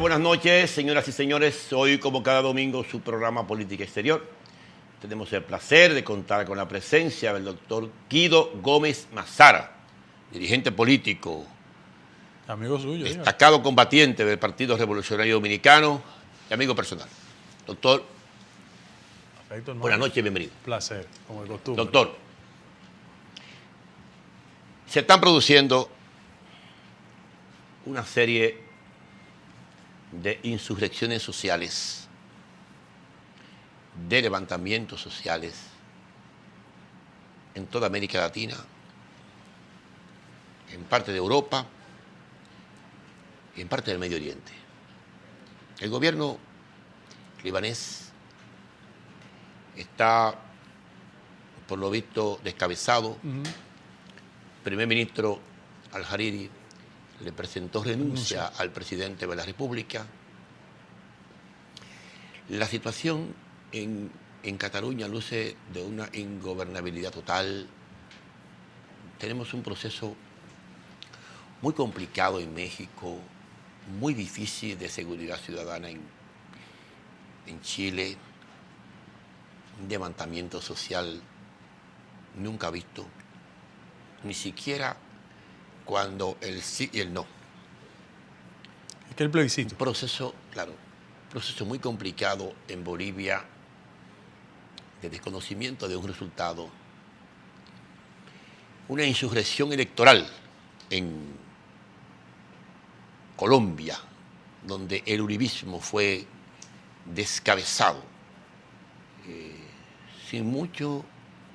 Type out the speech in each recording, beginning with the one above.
buenas noches, señoras y señores. Hoy, como cada domingo, su programa Política Exterior. Tenemos el placer de contar con la presencia del doctor Guido Gómez Mazara, dirigente político, amigo suyo, destacado combatiente del Partido Revolucionario Dominicano y amigo personal. Doctor, perfecto, buenas noches, bienvenido. Placer, como de costumbre. Doctor, se están produciendo una serie de insurrecciones sociales, de levantamientos sociales en toda América Latina, en parte de Europa y en parte del Medio Oriente. El gobierno libanés está, por lo visto, descabezado. El primer ministro Al-Hariri le presentó renuncia al presidente de la República. La situación en Cataluña luce de una ingobernabilidad total. Tenemos un proceso muy complicado en México, muy difícil de seguridad ciudadana en Chile, un levantamiento social nunca visto, ni siquiera cuando el sí y el no. Es que el plebiscito. Un proceso, claro, proceso muy complicado en Bolivia, de desconocimiento de un resultado. Una insurrección electoral en Colombia, donde el uribismo fue descabezado, sin mucho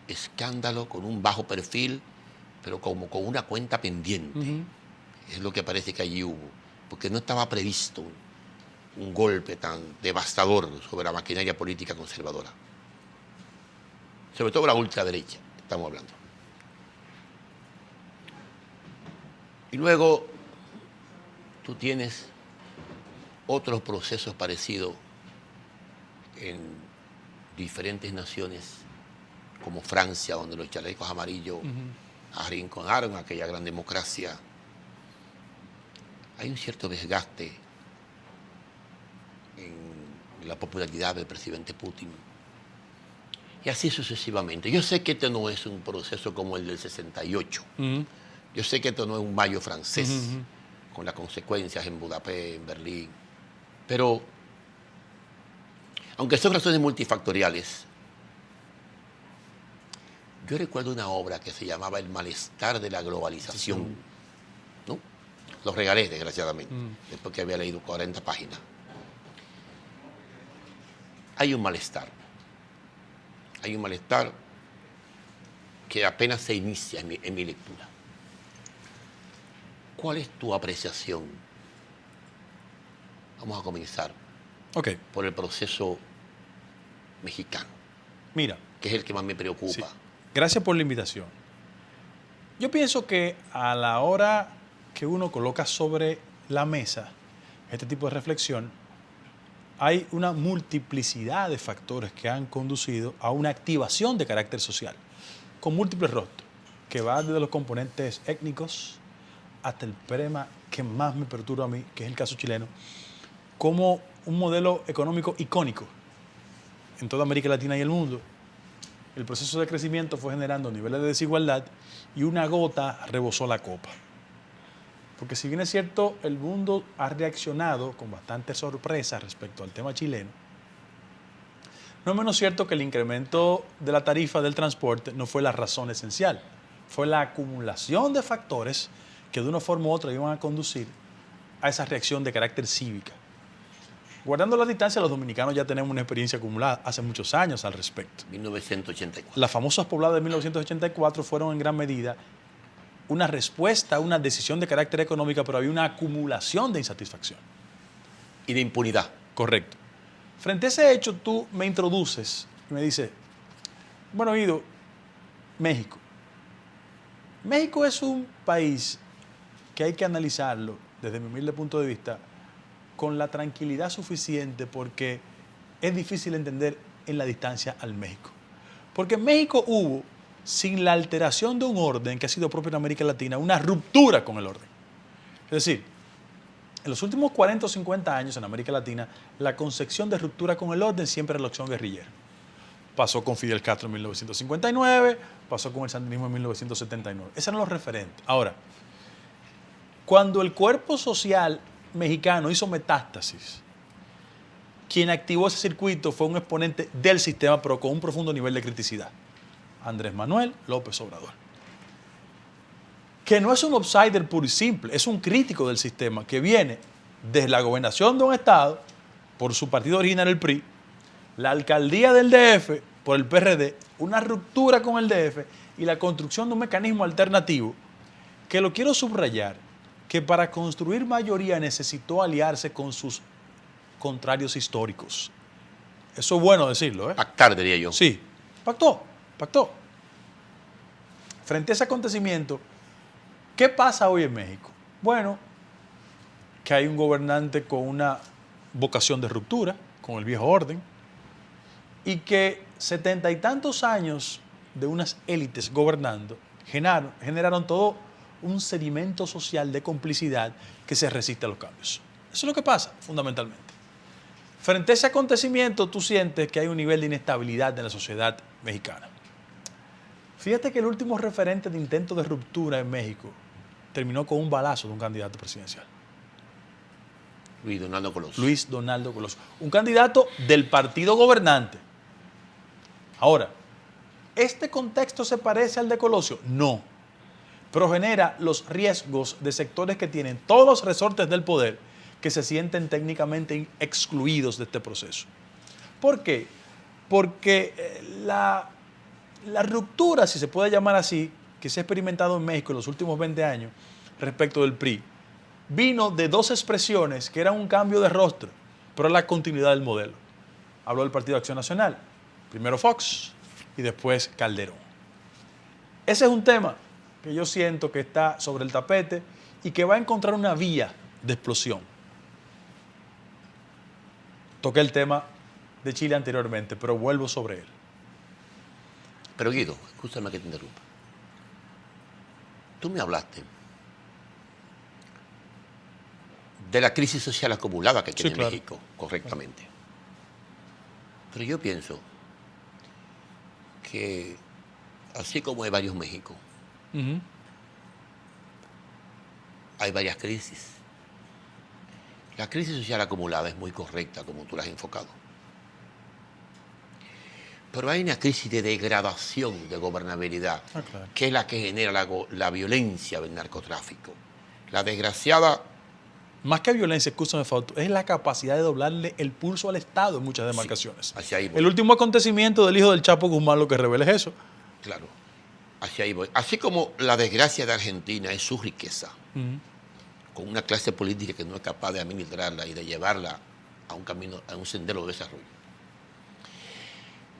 escándalo, con un bajo perfil, pero como con una cuenta pendiente. Es lo que parece que allí hubo, porque no estaba previsto un golpe tan devastador sobre la maquinaria política conservadora. Sobre todo la ultraderecha, estamos hablando. Y luego tú tienes otros procesos parecidos en diferentes naciones, como Francia, donde los chalecos amarillos arrinconaron aquella gran democracia. Hay un cierto desgaste en la popularidad del presidente Putin. Y así sucesivamente. Yo sé que este no es un proceso como el del 68. Yo sé que esto no es un mayo francés, con las consecuencias en Budapest, en Berlín. Pero, aunque son razones multifactoriales, yo recuerdo una obra que se llamaba El malestar de la globalización. ¿No? Lo regalé, desgraciadamente, después que había leído 40 páginas. Hay un malestar que apenas se inicia en mi lectura. ¿Cuál es tu apreciación? Vamos a comenzar por el proceso mexicano. Mira, que es el que más me preocupa. Sí. Gracias por la invitación. Yo pienso que a la hora que uno coloca sobre la mesa este tipo de reflexión, hay una multiplicidad de factores que han conducido a una activación de carácter social, con múltiples rostros, que va desde los componentes étnicos hasta el problema que más me perturba a mí, que es el caso chileno, como un modelo económico icónico en toda América Latina y el mundo. El proceso de crecimiento fue generando niveles de desigualdad y una gota rebosó la copa. Porque si bien es cierto, el mundo ha reaccionado con bastante sorpresa respecto al tema chileno, no es menos cierto que el incremento de la tarifa del transporte no fue la razón esencial, fue la acumulación de factores que de una forma u otra iban a conducir a esa reacción de carácter cívica. Guardando la distancia, los dominicanos ya tenemos una experiencia acumulada hace muchos años al respecto. 1984. Las famosas pobladas de 1984 fueron en gran medida una respuesta a una decisión de carácter económico, pero había una acumulación de insatisfacción. Y de impunidad. Correcto. Frente a ese hecho, tú me introduces y me dices, bueno, Guido, México. México es un país que hay que analizarlo desde mi humilde punto de vista con la tranquilidad suficiente, porque es difícil entender en la distancia al México. Porque en México hubo, sin la alteración de un orden que ha sido propio en América Latina, una ruptura con el orden. Es decir, En los últimos 40 o 50 años en América Latina, la concepción de ruptura con el orden siempre es la opción guerrillera. Pasó con Fidel Castro en 1959, pasó con el sandinismo en 1979. Esos eran los referentes. Ahora, cuando el cuerpo social mexicano hizo metástasis, quien activó ese circuito fue un exponente del sistema, pero con un profundo nivel de criticidad. Andrés Manuel López Obrador. Que no es un outsider puro y simple, es un crítico del sistema que viene desde la gobernación de un estado, por su partido original el PRI, la alcaldía del DF por el PRD, una ruptura con el DF y la construcción de un mecanismo alternativo que lo quiero subrayar, que para construir mayoría necesitó aliarse con sus contrarios históricos. Eso es bueno decirlo, ¿eh? Pactar, diría yo. Sí, pactó. Frente a ese acontecimiento, ¿qué pasa hoy en México? Bueno, que hay un gobernante con una vocación de ruptura, con el viejo orden, y que 70 y tantos años de unas élites gobernando generaron todo un sedimento social de complicidad que se resiste a los cambios. Eso es lo que pasa, fundamentalmente. Frente a ese acontecimiento, tú sientes que hay un nivel de inestabilidad en la sociedad mexicana. Fíjate que el último referente de intento de ruptura en México terminó con un balazo de un candidato presidencial. Luis Donaldo Colosio. Luis Donaldo Colosio. Un candidato del partido gobernante. Ahora, ¿este contexto se parece al de Colosio? No. Pero genera los riesgos de sectores que tienen todos los resortes del poder que se sienten técnicamente excluidos de este proceso. ¿Por qué? Porque la ruptura, si se puede llamar así, que se ha experimentado en México en los últimos 20 años respecto del PRI, vino de dos expresiones que eran un cambio de rostro, pero la continuidad del modelo. Habló del Partido de Acción Nacional, primero Fox y después Calderón. Ese es un tema que yo siento que está sobre el tapete y que va a encontrar una vía de explosión. Toqué el tema de Chile anteriormente, pero vuelvo sobre él. Pero Guido, escúchame que te interrumpa. Tú me hablaste de la crisis social acumulada que tiene claro. México, correctamente. Pero yo pienso que así como hay varios México, hay varias crisis. La crisis social acumulada es muy correcta, como tú la has enfocado. Pero hay una crisis de degradación de gobernabilidad, claro. que es la que genera la violencia del narcotráfico. La desgraciada... Más que violencia, escúchame, Fausto, es la capacidad de doblarle el pulso al Estado en muchas demarcaciones. Sí, hacia ahí voy. El último acontecimiento del hijo del Chapo Guzmán lo que revela es eso. Claro, hacia ahí voy. Así como la desgracia de Argentina es su riqueza, con una clase política que no es capaz de administrarla y de llevarla a un camino, a un sendero de desarrollo.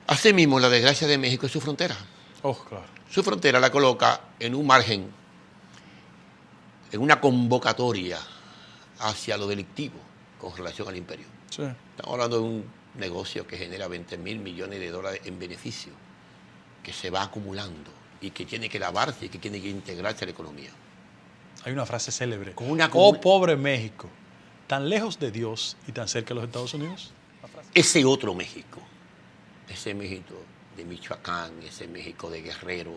Asimismo, la desgracia de México es su frontera. Oh, claro. Su frontera la coloca en un margen, en una convocatoria hacia lo delictivo con relación al imperio. Sí. Estamos hablando de un negocio que genera 20.000 millones de dólares en beneficio, que se va acumulando y que tiene que lavarse y que tiene que integrarse a la economía. Hay una frase célebre. Con una oh, pobre México, tan lejos de Dios y tan cerca de los Estados Unidos. Ese otro México, ese México de Michoacán, ese México de Guerrero,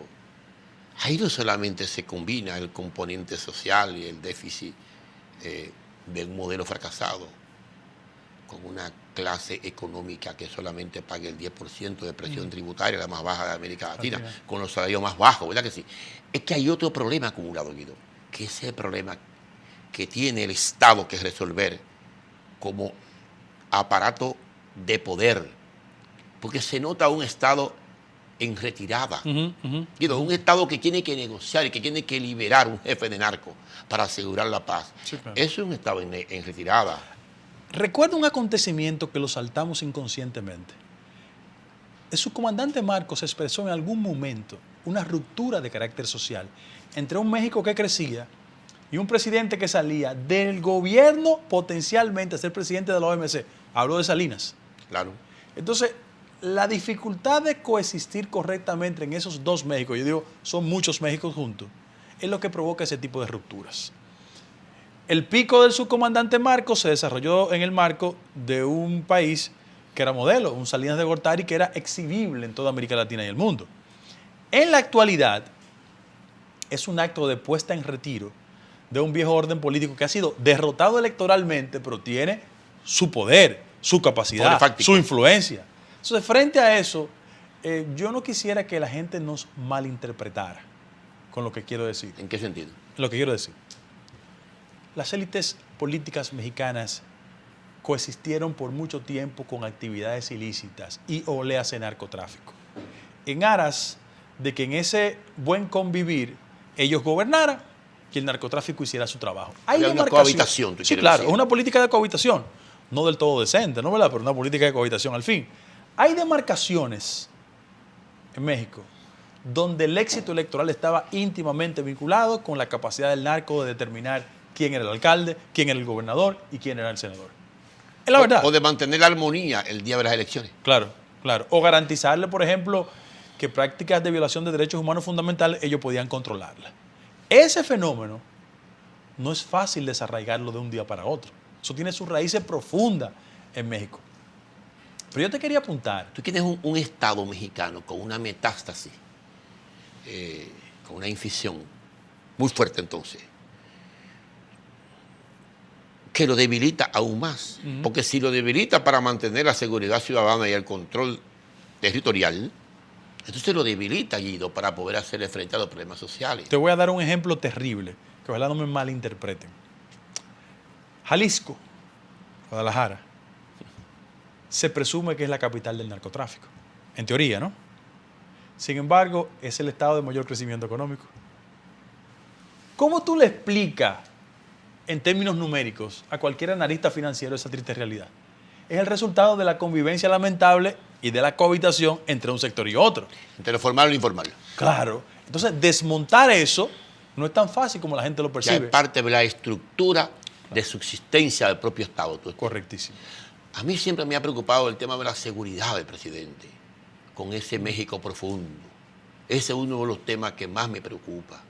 ahí no solamente se combina el componente social y el déficit de un modelo fracasado, con una clase económica que solamente pague el 10% de presión tributaria, la más baja de América Latina, con los salarios más bajos, ¿verdad que sí? Es que hay otro problema acumulado, Guido, que es el problema que tiene el Estado que resolver como aparato de poder, porque se nota un Estado en retirada. Guido, un Estado que tiene que negociar y que tiene que liberar un jefe de narco para asegurar la paz. Sí, claro. Eso es un Estado en retirada. Recuerda un acontecimiento que lo saltamos inconscientemente. El subcomandante Marcos expresó en algún momento una ruptura de carácter social entre un México que crecía y un presidente que salía del gobierno potencialmente a ser presidente de la OMC. Habló de Salinas. Claro. Entonces, la dificultad de coexistir correctamente en esos dos Méxicos, yo digo, son muchos Méxicos juntos, es lo que provoca ese tipo de rupturas. El pico del subcomandante Marcos se desarrolló en el marco de un país que era modelo, un Salinas de Gortari que era exhibible en toda América Latina y el mundo. En la actualidad, es un acto de puesta en retiro de un viejo orden político que ha sido derrotado electoralmente, pero tiene su poder, su capacidad, su influencia. Entonces, frente a eso, yo no quisiera que la gente nos malinterpretara con lo que quiero decir. ¿En qué sentido? Lo que quiero decir. Las élites políticas mexicanas coexistieron por mucho tiempo con actividades ilícitas y oleas de narcotráfico, en aras de que en ese buen convivir ellos gobernaran y el narcotráfico hiciera su trabajo. Hay una cohabitación. Sí, claro, es una política de cohabitación, no del todo decente, ¿no? ¿Verdad? Pero una política de cohabitación al fin. Hay demarcaciones en México donde el éxito electoral estaba íntimamente vinculado con la capacidad del narco de determinar quién era el alcalde, quién era el gobernador y quién era el senador. Es la verdad. O de mantener la armonía el día de las elecciones. Claro, claro. O garantizarle, por ejemplo, que prácticas de violación de derechos humanos fundamentales ellos podían controlarlas. Ese fenómeno no es fácil desarraigarlo de un día para otro. Eso tiene sus raíces profundas en México. Pero yo te quería apuntar. Tú tienes un Estado mexicano con una metástasis, con una infección muy fuerte entonces, que lo debilita aún más. Porque si lo debilita para mantener la seguridad ciudadana y el control territorial, entonces lo debilita, Guido, para poder hacerle frente a los problemas sociales. Te voy a dar un ejemplo terrible, que ojalá no me malinterpreten. Jalisco, Guadalajara, se presume que es la capital del narcotráfico. En teoría, ¿no? Sin embargo, es el estado de mayor crecimiento económico. ¿Cómo tú le explicas en términos numéricos a cualquier analista financiero esa triste realidad? Es el resultado de la convivencia lamentable y de la cohabitación entre un sector y otro. Entre lo formal y lo informal. Claro. Entonces, desmontar eso no es tan fácil como la gente lo percibe. Ya es parte de la estructura de subsistencia del propio Estado. Correctísimo. A mí siempre me ha preocupado el tema de la seguridad del presidente, con ese México profundo. Ese es uno de los temas que más me preocupa.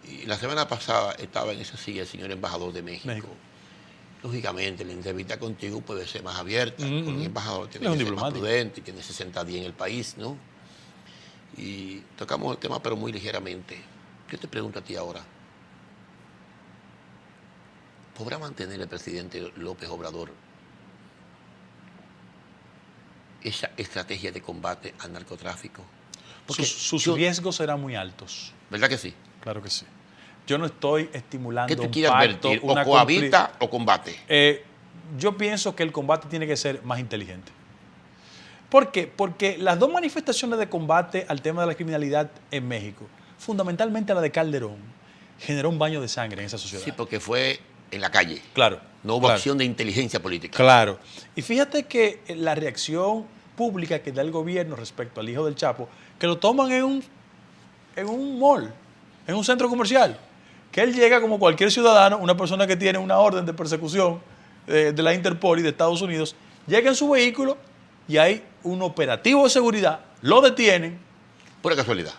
Y la semana pasada estaba en esa silla el señor embajador de México. Lógicamente, la entrevista contigo puede ser más abierta. Con el embajador tiene que ser más prudente, tiene 60 días en el país, ¿no? Y tocamos el tema, pero muy ligeramente. Yo te pregunto a ti ahora, ¿podrá mantener el presidente López Obrador esa estrategia de combate al narcotráfico? Porque sus riesgos serán muy altos. ¿Verdad que sí? Claro que sí. Yo no estoy estimulando ¿qué te quieres advertir? ¿O cohabita o combate? Yo pienso que el combate tiene que ser más inteligente. ¿Por qué? Porque las dos manifestaciones de combate al tema de la criminalidad en México, fundamentalmente la de Calderón, generó un baño de sangre en esa sociedad. Sí, porque fue en la calle. Claro. No hubo acción de inteligencia política. Claro. Y fíjate que la reacción pública que da el gobierno respecto al hijo del Chapo, que lo toman en un mall, en un centro comercial, que él llega como cualquier ciudadano, una persona que tiene una orden de persecución de la Interpol y de Estados Unidos, llega en su vehículo y hay un operativo de seguridad, lo detienen. Pura casualidad.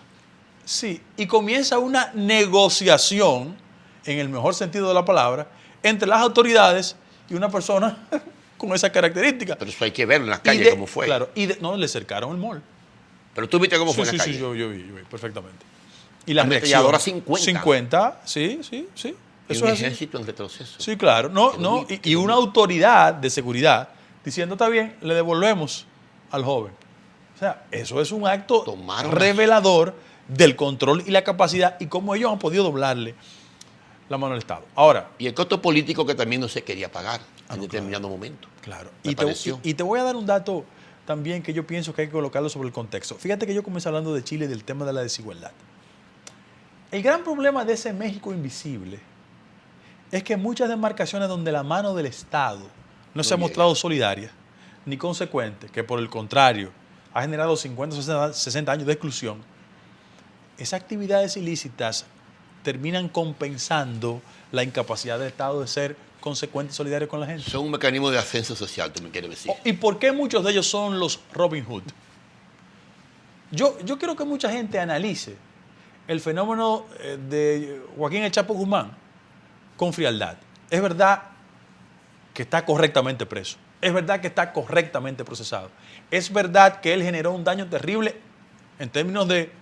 Sí, y comienza una negociación, en el mejor sentido de la palabra, entre las autoridades y una persona con esa característica. Pero eso hay que ver en las calles cómo fue. Claro, no, le cercaron el mall. Pero tú viste cómo fue en la calle. Sí, yo vi perfectamente. Y la ametralladora 50. 50, sí. Eso es un ejército en retroceso. Sí, claro. Y una autoridad de seguridad diciendo, está bien, le devolvemos al joven. O sea, eso es un acto revelador del control y la capacidad y cómo ellos han podido doblarle la mano al Estado. Ahora. Y el costo político que también no se quería pagar en determinado momento. Claro. Y te voy a dar un dato también que yo pienso que hay que colocarlo sobre el contexto. Fíjate que yo comencé hablando de Chile y del tema de la desigualdad. El gran problema de ese México invisible es que muchas demarcaciones donde la mano del Estado no se ha mostrado solidaria ni consecuente, que por el contrario ha generado 50 o 60 años de exclusión, esas actividades ilícitas terminan compensando la incapacidad del Estado de ser consecuente y solidario con la gente. Son un mecanismo de ascenso social, tú me quieres decir. ¿Y por qué muchos de ellos son los Robin Hood? Yo quiero que mucha gente analice el fenómeno de Joaquín El Chapo Guzmán con frialdad. es verdad que está correctamente preso. Es verdad que está correctamente procesado. Es verdad que él generó un daño terrible en términos de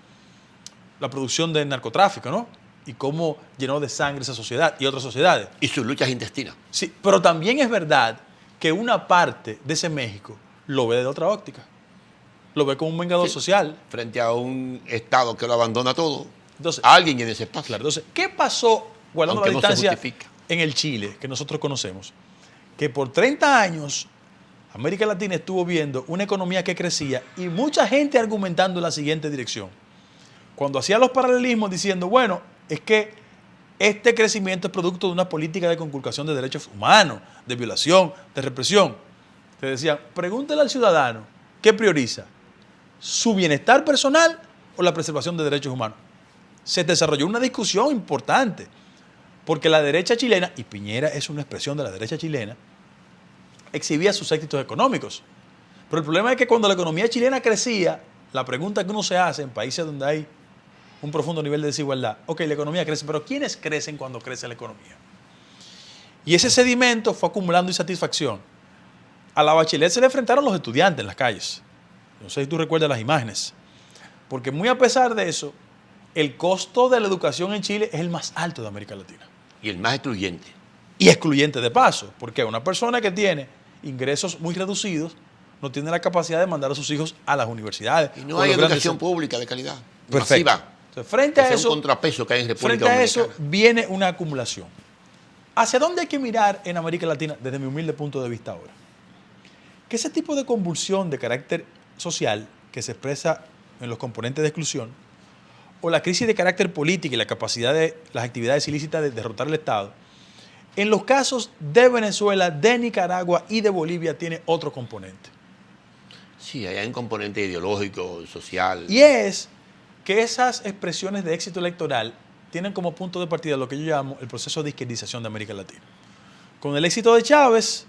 la producción de narcotráfico, ¿no? Y cómo llenó de sangre esa sociedad y otras sociedades. Y sus luchas intestinas. Sí, pero también es verdad que una parte de ese México lo ve de otra óptica. Lo ve como un vengador social. Frente a un Estado que lo abandona todo. Entonces, Alguien en ese espacio. claro, entonces, ¿qué pasó, guardando Aunque la no se distancia, justifica, en el Chile que nosotros conocemos? Que por 30 años América Latina estuvo viendo una economía que crecía y mucha gente argumentando en la siguiente dirección. Cuando hacía los paralelismos diciendo, bueno, es que este crecimiento es producto de una política de conculcación de derechos humanos, de violación, de represión. Te decían, pregúntale al ciudadano, ¿qué prioriza? ¿Su bienestar personal o la preservación de derechos humanos? Se desarrolló una discusión importante, porque la derecha chilena, y Piñera es una expresión de la derecha chilena, exhibía sus éxitos económicos. Pero el problema es que cuando la economía chilena crecía, la pregunta que uno se hace en países donde hay un profundo nivel de desigualdad, ok, la economía crece, pero ¿quiénes crecen cuando crece la economía? Y ese sedimento fue acumulando insatisfacción. A la Bachelet se le enfrentaron los estudiantes en las calles. No sé si tú recuerdas las imágenes. Porque muy a pesar de eso, el costo de la educación en Chile es el más alto de América Latina. y el más excluyente. Y excluyente de paso, porque una persona que tiene ingresos muy reducidos no tiene la capacidad de mandar a sus hijos a las universidades. Y no hay educación pública de calidad. Perfecto. Masiva. Entonces, frente a Ese es eso, un contrapeso que hay en República frente a eso Dominicana. viene una acumulación. ¿Hacia dónde hay que mirar en América Latina desde mi humilde punto de vista ahora? Que ese tipo de convulsión de carácter social que se expresa en los componentes de exclusión o la crisis de carácter político y la capacidad de las actividades ilícitas de derrotar al Estado, en los casos de Venezuela, de Nicaragua y de Bolivia tiene otro componente. Sí, hay un componente ideológico, social. Y es que esas expresiones de éxito electoral tienen como punto de partida lo que yo llamo el proceso de izquierdización de América Latina. Con el éxito de Chávez,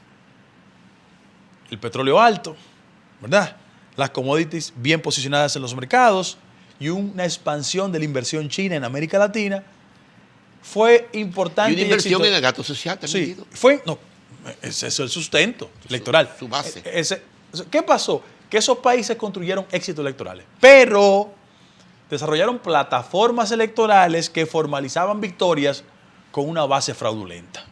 el petróleo alto, ¿verdad? Las commodities bien posicionadas en los mercados y una expansión de la inversión china en América Latina, fue importante. Y una inversión exitosa. en el gasto social también. Sí, fue, no, ese es el sustento electoral. Su base. ¿Qué pasó? Que esos países construyeron éxitos electorales, pero desarrollaron plataformas electorales que formalizaban victorias con una base fraudulenta.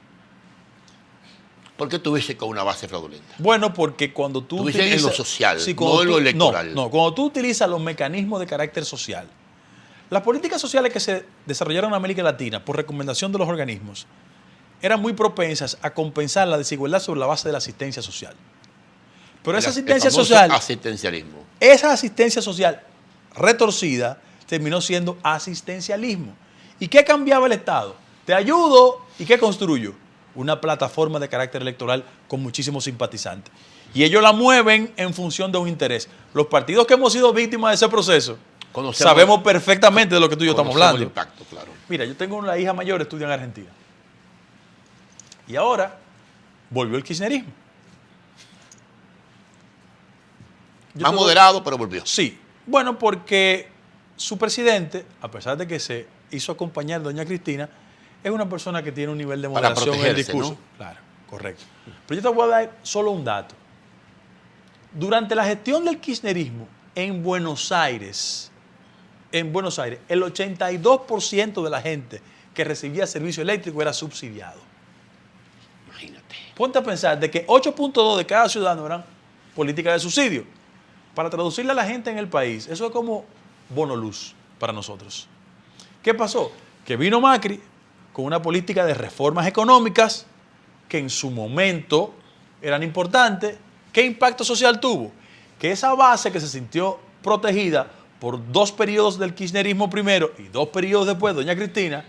¿Por qué tuviste con una base fraudulenta? Bueno, porque cuando tú Tuviste utilizas... en lo social, sí, no en lo electoral. No, cuando tú utilizas los mecanismos de carácter social, las políticas sociales que se desarrollaron en América Latina por recomendación de los organismos eran muy propensas a compensar la desigualdad sobre la base de la asistencia social. Pero esa asistencia social... asistencialismo. Esa asistencia social retorcida terminó siendo asistencialismo. ¿Y qué cambiaba el Estado? Te ayudo y ¿qué construyo? Una plataforma de carácter electoral con muchísimos simpatizantes. Y ellos la mueven en función de un interés. Los partidos que hemos sido víctimas de ese proceso sabemos perfectamente de lo que tú y yo estamos hablando. El impacto, claro. Mira, yo tengo una hija mayor, estudia en Argentina. Y ahora volvió el kirchnerismo. Más moderado, pero volvió. Sí. Bueno, porque su presidente, a pesar de que se hizo acompañar de doña Cristina, es una persona que tiene un nivel de moderación en el discurso. ¿No? Claro, correcto. Pero yo te voy a dar solo un dato. Durante la gestión del kirchnerismo en Buenos Aires, el 82% de la gente que recibía servicio eléctrico era subsidiado. Imagínate. Ponte a pensar de que 8.2 de cada ciudadano eran políticas de subsidio. Para traducirle a la gente en el país, eso es como bono luz para nosotros. ¿Qué pasó? Que vino Macri con una política de reformas económicas que en su momento eran importantes. ¿Qué impacto social tuvo? Que esa base que se sintió protegida por 2 periodos del kirchnerismo primero y 2 periodos después de doña Cristina,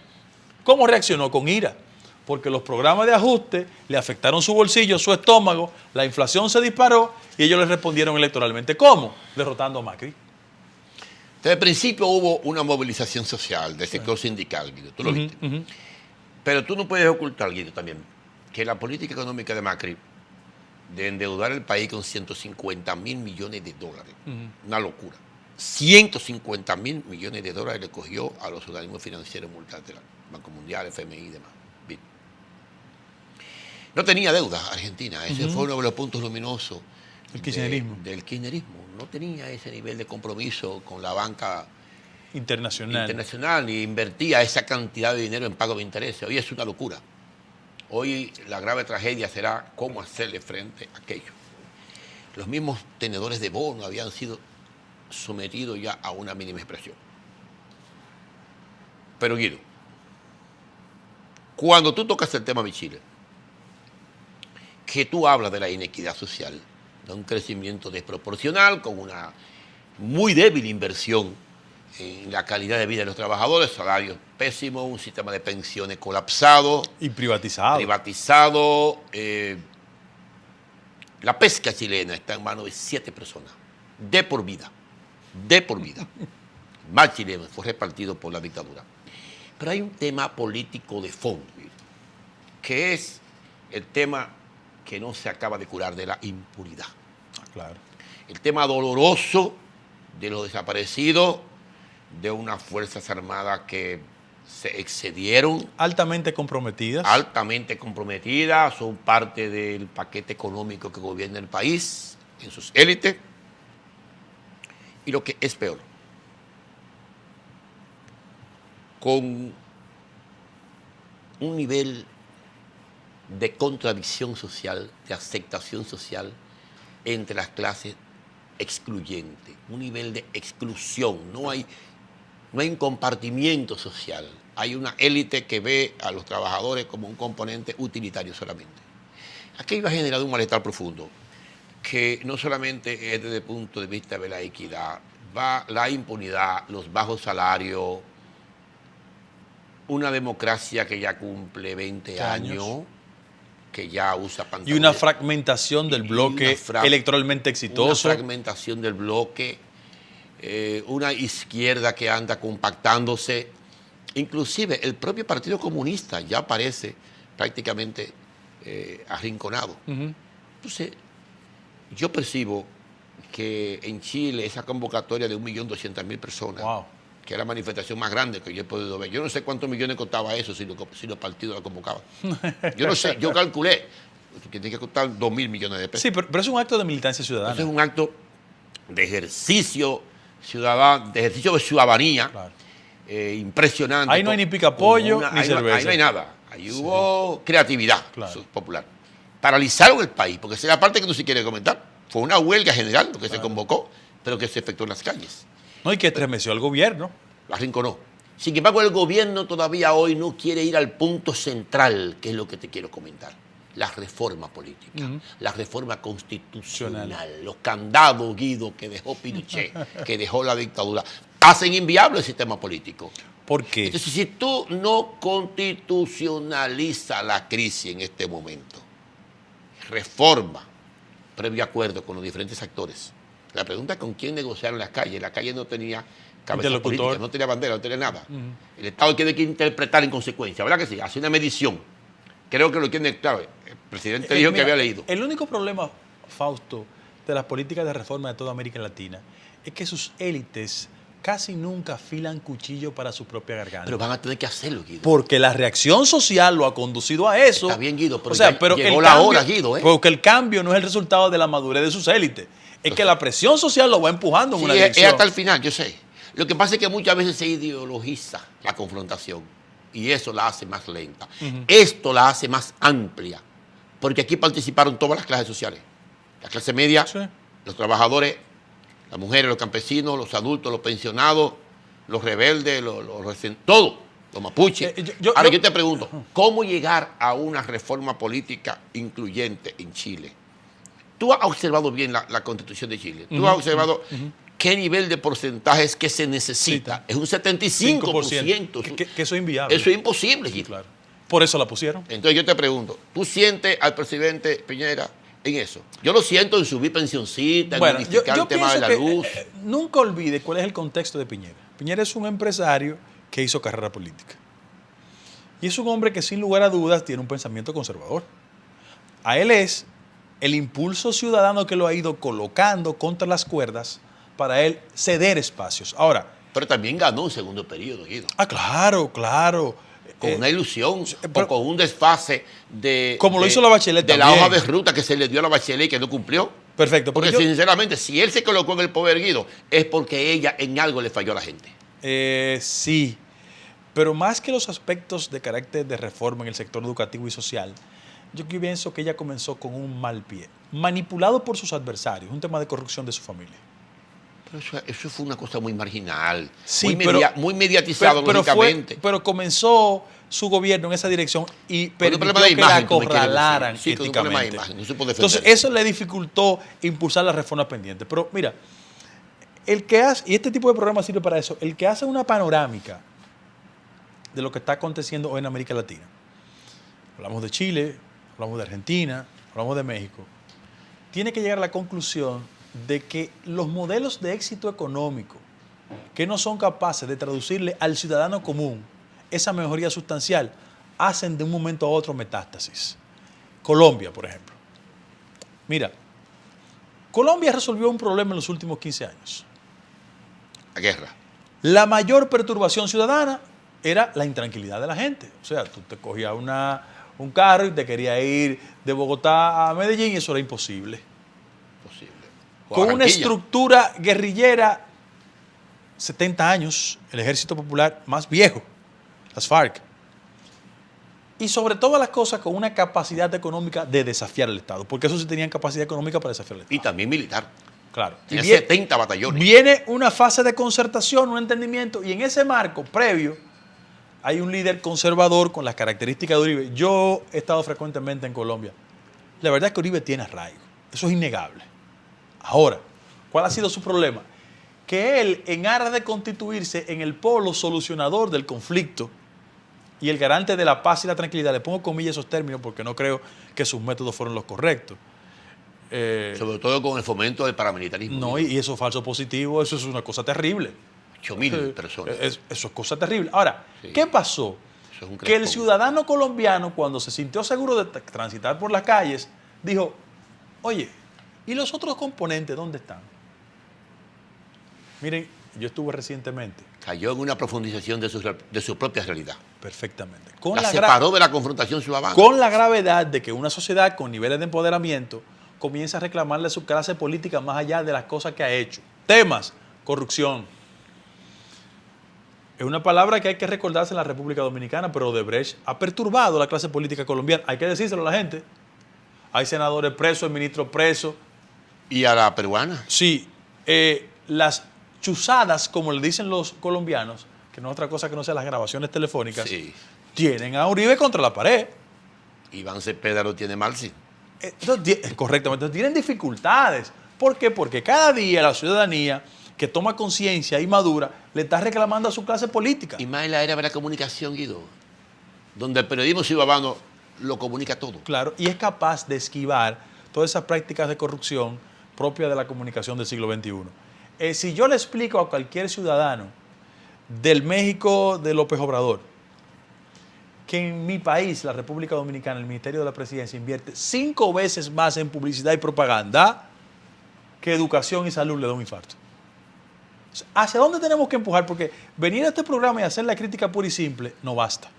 ¿cómo reaccionó? Con ira. Porque los programas de ajuste le afectaron su bolsillo, su estómago, la inflación se disparó y ellos le respondieron electoralmente. ¿Cómo? Derrotando a Macri. Desde el principio hubo una movilización social del sector sindical, Guido, tú lo viste. Pero tú no puedes ocultar, Guido, también, que la política económica de Macri, de endeudar el país con 150.000 millones de dólares, una locura. 150.000 millones de dólares le cogió a los organismos financieros multilaterales, Banco Mundial, FMI y demás. No tenía deuda Argentina. Ese fue uno de los puntos luminosos El kirchnerismo. del kirchnerismo. No tenía ese nivel de compromiso con la banca Internacional. ni invertía esa cantidad de dinero en pago de intereses. Hoy es una locura. Hoy la grave tragedia será cómo hacerle frente a aquello. Los mismos tenedores de bono habían sido sometidos ya a una mínima expresión. Pero Guido, cuando tú tocas el tema de Chile, que tú hablas de la inequidad social, de un crecimiento desproporcional con una muy débil inversión en la calidad de vida de los trabajadores, salarios pésimos, un sistema de pensiones colapsado, Y privatizado. La pesca chilena está en manos de 7 personas, de por vida. El mar chileno fue repartido por la dictadura. Pero hay un tema político de fondo, que es el tema que no se acaba de curar de la impunidad. Claro. El tema doloroso de los desaparecidos, de unas Fuerzas Armadas que se excedieron, Altamente comprometidas, son parte del paquete económico que gobierna el país, en sus élites. Y lo que es peor, con un nivel de contradicción social, de aceptación social entre las clases excluyente, un nivel de exclusión, no hay un compartimiento social, hay una élite que ve a los trabajadores como un componente utilitario solamente. Aquello ha generado un malestar profundo, que no solamente es desde el punto de vista de la equidad, la impunidad, los bajos salarios, una democracia que ya cumple 20 años, que ya usa pantalones. Y una fragmentación del bloque electoralmente exitoso. Una fragmentación del bloque, una izquierda que anda compactándose. Inclusive el propio Partido Comunista ya parece prácticamente arrinconado. Entonces, yo percibo que en Chile esa convocatoria de 1.200.000 personas, que era la manifestación más grande que yo he podido ver. Yo no sé cuántos millones costaba eso si los partidos la convocaban. Yo no sé, yo calculé que tiene que costar 2.000 millones de pesos. Sí, pero es un acto de militancia ciudadana. Eso es un acto de ejercicio ciudadano, de ejercicio de ciudadanía, Claro. Impresionante. Ahí no hay ni picapollo ni cerveza. Ahí no hay nada. Ahí hubo creatividad popular. Paralizaron el país, porque esa es la parte que no se quiere comentar. Fue una huelga general lo que se convocó, pero que se efectuó en las calles. No, y que estremeció al gobierno. La arrinconó. Sin embargo, el gobierno todavía hoy no quiere ir al punto central, que es lo que te quiero comentar. La reforma política, la reforma constitucional, los candados, Guido, que dejó Pinochet, que dejó la dictadura, hacen inviable el sistema político. ¿Por qué? Entonces, si tú no constitucionalizas la crisis en este momento, reforma, previo acuerdo con los diferentes actores. La pregunta es con quién negociar en las calles. La calle no tenía cabeza política, no tenía bandera, no tenía nada. El Estado tiene que interpretar en consecuencia, ¿verdad que sí? Hace una medición. Creo que lo tiene claro. El presidente dijo que había leído. El único problema, Fausto, de las políticas de reforma de toda América Latina es que sus élites casi nunca afilan cuchillo para su propia garganta. Pero van a tener que hacerlo, Guido. Porque la reacción social lo ha conducido a eso. Está bien, Guido, pero, pero llegó la hora, Guido. Porque el cambio no es el resultado de la madurez de sus élites. Es que la presión social lo va empujando en una dirección. Es hasta el final, yo sé. Lo que pasa es que muchas veces se ideologiza la confrontación y eso la hace más lenta. Esto la hace más amplia, porque aquí participaron todas las clases sociales. La clase media, los trabajadores, las mujeres, los campesinos, los adultos, los pensionados, los rebeldes, todos, los mapuches. Ahora yo te pregunto, ¿cómo llegar a una reforma política incluyente en Chile? Tú has observado bien la Constitución de Chile. Tú has observado qué nivel de porcentajes que se necesita. Es un 75%. Que eso es inviable. Eso es imposible, Guido. Claro. Por eso la pusieron. Entonces yo te pregunto, ¿tú sientes al presidente Piñera en eso? Yo lo siento en subir pensioncita, en modificar el tema de la luz. Nunca olvide cuál es el contexto de Piñera. Piñera es un empresario que hizo carrera política. Y es un hombre que sin lugar a dudas tiene un pensamiento conservador. A él es el impulso ciudadano que lo ha ido colocando contra las cuerdas para él ceder espacios. Ahora, pero también ganó un segundo periodo, Guido. Claro. con una ilusión pero, o con un desfase de... Como lo hizo la Bachelet de también. la hoja de ruta que se le dio a la Bachelet y que no cumplió. Perfecto. Porque sinceramente, si él se colocó en el poder erguido, es porque ella en algo le falló a la gente. Sí, pero más que los aspectos de carácter de reforma en el sector educativo y social, yo pienso que ella comenzó con un mal pie, manipulado por sus adversarios, un tema de corrupción de su familia. Pero eso fue una cosa muy marginal, Sí, muy mediatizado, lógicamente. Pero comenzó su gobierno en esa dirección y permitió que la acorralaran éticamente. No supo defender. Entonces, eso le dificultó impulsar las reformas pendientes. Pero mira, el que hace, y este tipo de programas sirve para eso, el que hace una panorámica de lo que está aconteciendo hoy en América Latina. Hablamos de Chile, hablamos de Argentina, hablamos de México. Tiene que llegar a la conclusión de que los modelos de éxito económico que no son capaces de traducirle al ciudadano común esa mejoría sustancial, hacen de un momento a otro metástasis. Colombia, por ejemplo. Mira, Colombia resolvió un problema en los últimos 15 años. La guerra. La mayor perturbación ciudadana era la intranquilidad de la gente. O sea, tú te cogías un carro y te querías ir de Bogotá a Medellín y eso era imposible. Con una estructura guerrillera, 70 años, el Ejército Popular más viejo, las FARC. Y sobre todas las cosas con una capacidad económica de desafiar al Estado, porque eso sí tenían capacidad económica para desafiar al Estado. Y también militar. Claro. Tenía 70 batallones. Viene una fase de concertación, un entendimiento, y en ese marco previo hay un líder conservador con las características de Uribe. Yo he estado frecuentemente en Colombia. La verdad es que Uribe tiene arraigo. Eso es innegable. Ahora, ¿cuál ha sido su problema? Que él, en aras de constituirse en el polo solucionador del conflicto y el garante de la paz y la tranquilidad, le pongo comillas esos términos porque no creo que sus métodos fueron los correctos. Sobre todo con el fomento del paramilitarismo. No, y eso es falso positivo, eso es una cosa terrible. 8.000 personas. Eso es cosa terrible. Ahora, sí. ¿Qué pasó? Que el ciudadano colombiano, cuando se sintió seguro de transitar por las calles, dijo, oye, ¿y los otros componentes dónde están? Miren, yo estuve recientemente. Cayó en una profundización de su propia realidad. Perfectamente. La separó de la confrontación ciudadana. Con la gravedad de que una sociedad con niveles de empoderamiento comienza a reclamarle a su clase política más allá de las cosas que ha hecho. Temas, corrupción. Es una palabra que hay que recordarse en la República Dominicana, pero Odebrecht ha perturbado a la clase política colombiana. Hay que decírselo a la gente. Hay senadores presos, ministros presos. ¿Y a la peruana? Sí. Las chuzadas, como le dicen los colombianos, que no es otra cosa que no sean las grabaciones telefónicas, sí, tienen a Uribe contra la pared. Iván Cepeda lo tiene mal, sí. Correctamente. Entonces, tienen dificultades. ¿Por qué? Porque cada día la ciudadanía que toma conciencia y madura le está reclamando a su clase política. Y más en la era de la comunicación, Guido, donde el periodismo ciudadano lo comunica todo. Claro, y es capaz de esquivar todas esas prácticas de corrupción propias de la comunicación del siglo XXI. Si yo le explico a cualquier ciudadano del México de López Obrador que en mi país, la República Dominicana, el Ministerio de la Presidencia invierte 5 veces más en publicidad y propaganda que educación y salud, le da un infarto. ¿Hacia dónde tenemos que empujar? Porque venir a este programa y hacer la crítica pura y simple no basta.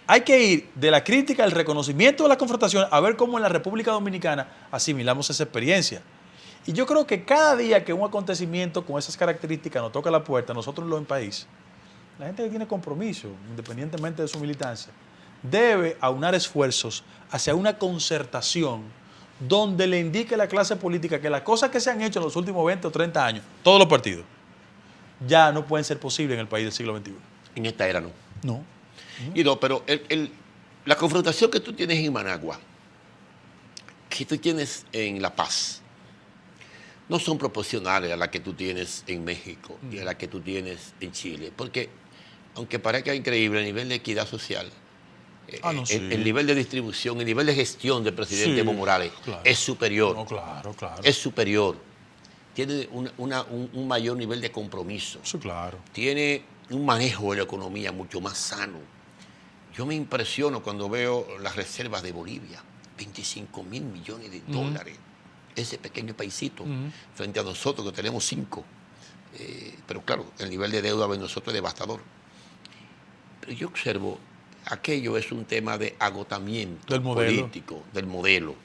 Hay que ir de la crítica al reconocimiento de la confrontación a ver cómo en la República Dominicana asimilamos esa experiencia. Y yo creo que cada día que un acontecimiento con esas características nos toca la puerta, nosotros en el país, la gente que tiene compromiso, independientemente de su militancia, debe aunar esfuerzos hacia una concertación donde le indique a la clase política que las cosas que se han hecho en los últimos 20 o 30 años, todos los partidos, ya no pueden ser posibles en el país del siglo XXI. En esta era no. No. Y no, pero la confrontación que tú tienes en Managua, que tú tienes en La Paz, no son proporcionales a la que tú tienes en México y a la que tú tienes en Chile. Porque, aunque parezca increíble, a nivel de equidad social, sí, el nivel de distribución, el nivel de gestión del presidente Evo Morales es superior. No, claro. Es superior. Tiene un mayor nivel de compromiso. Sí, claro. Tiene un manejo de la economía mucho más sano. Yo me impresiono cuando veo las reservas de Bolivia, 25.000 millones de dólares. Ese pequeño paisito, frente a nosotros que tenemos 5. Pero claro, el nivel de deuda de nosotros es devastador. Pero yo observo aquello es un tema de agotamiento Del modelo. político, del modelo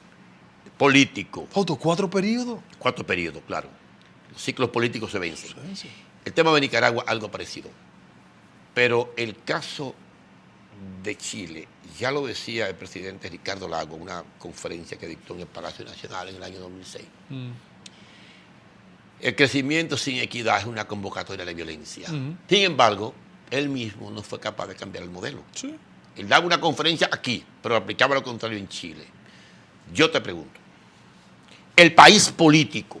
político. Fausto, 4 periodos. 4 periodos, claro. Los ciclos políticos se vencen. Sí. El tema de Nicaragua, algo parecido. Pero el caso de Chile, ya lo decía el presidente Ricardo Lagos en una conferencia que dictó en el Palacio Nacional en el año 2006. El crecimiento sin equidad es una convocatoria a la violencia. Sin embargo, él mismo no fue capaz de cambiar el modelo. Sí. Él daba una conferencia aquí, pero aplicaba lo contrario en Chile. Yo te pregunto, ¿el país político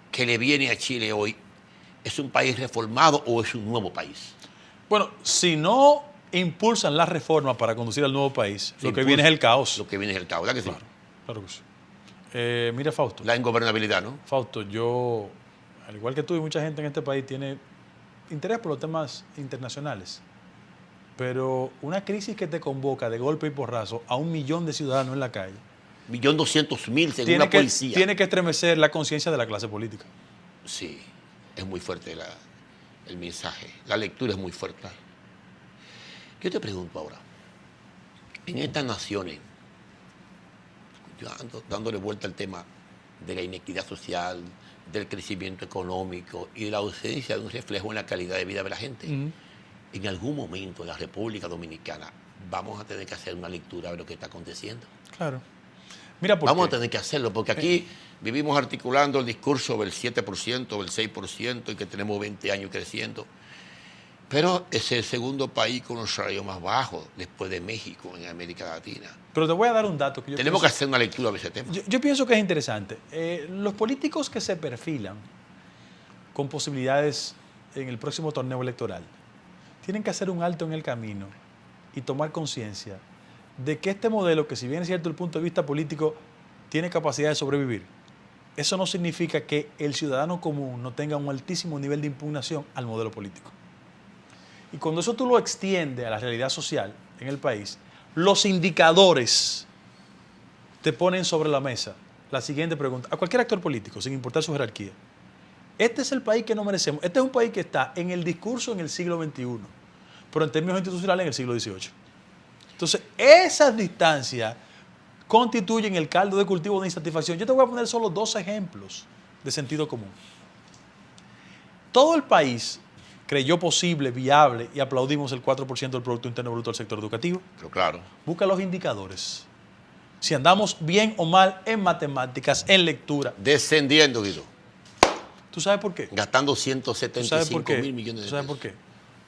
que le viene a Chile hoy es un país reformado o es un nuevo país? Bueno, si no impulsan las reformas para conducir al nuevo país, lo que viene es el caos. Lo que viene es el caos, ¿verdad que sí? Claro que sí. Mira, Fausto. La ingobernabilidad, ¿no? Fausto, yo, al igual que tú y mucha gente en este país, tiene interés por los temas internacionales. Pero una crisis que te convoca de golpe y porrazo a 1 millón de ciudadanos en la calle 1.200.000 según la policía. Tiene que estremecer la conciencia de la clase política. Sí, es muy fuerte el mensaje. La lectura es muy fuerte. Yo te pregunto ahora, en estas naciones, yo ando dándole vuelta al tema de la inequidad social, del crecimiento económico y de la ausencia de un reflejo en la calidad de vida de la gente. En algún momento en la República Dominicana vamos a tener que hacer una lectura de lo que está aconteciendo. Claro. Mira, vamos a tener que hacerlo, porque aquí vivimos articulando el discurso del 7%, del 6% y que tenemos 20 años creciendo. Pero es el segundo país con los salarios más bajos después de México en América Latina. Pero te voy a dar un dato que yo tenemos que hacer una lectura de ese tema. Yo pienso que es interesante. Los políticos que se perfilan con posibilidades en el próximo torneo electoral tienen que hacer un alto en el camino y tomar conciencia de que este modelo, que si bien es cierto el punto de vista político, tiene capacidad de sobrevivir, eso no significa que el ciudadano común no tenga un altísimo nivel de impugnación al modelo político. Y cuando eso tú lo extiendes a la realidad social en el país, los indicadores te ponen sobre la mesa la siguiente pregunta, a cualquier actor político, sin importar su jerarquía. Este es el país que no merecemos. Este es un país que está en el discurso en el siglo XXI, pero en términos institucionales en el siglo XVIII. Entonces, esas distancias constituyen el caldo de cultivo de insatisfacción. Yo te voy a poner solo 2 ejemplos de sentido común. Todo el país creyó posible, viable, y aplaudimos el 4% del Producto Interno Bruto del sector educativo. Pero claro. Busca los indicadores. Si andamos bien o mal en matemáticas, en lectura. Descendiendo, Guido. ¿Tú sabes por qué? Gastando 175.000 millones de pesos. ¿Tú sabes por qué?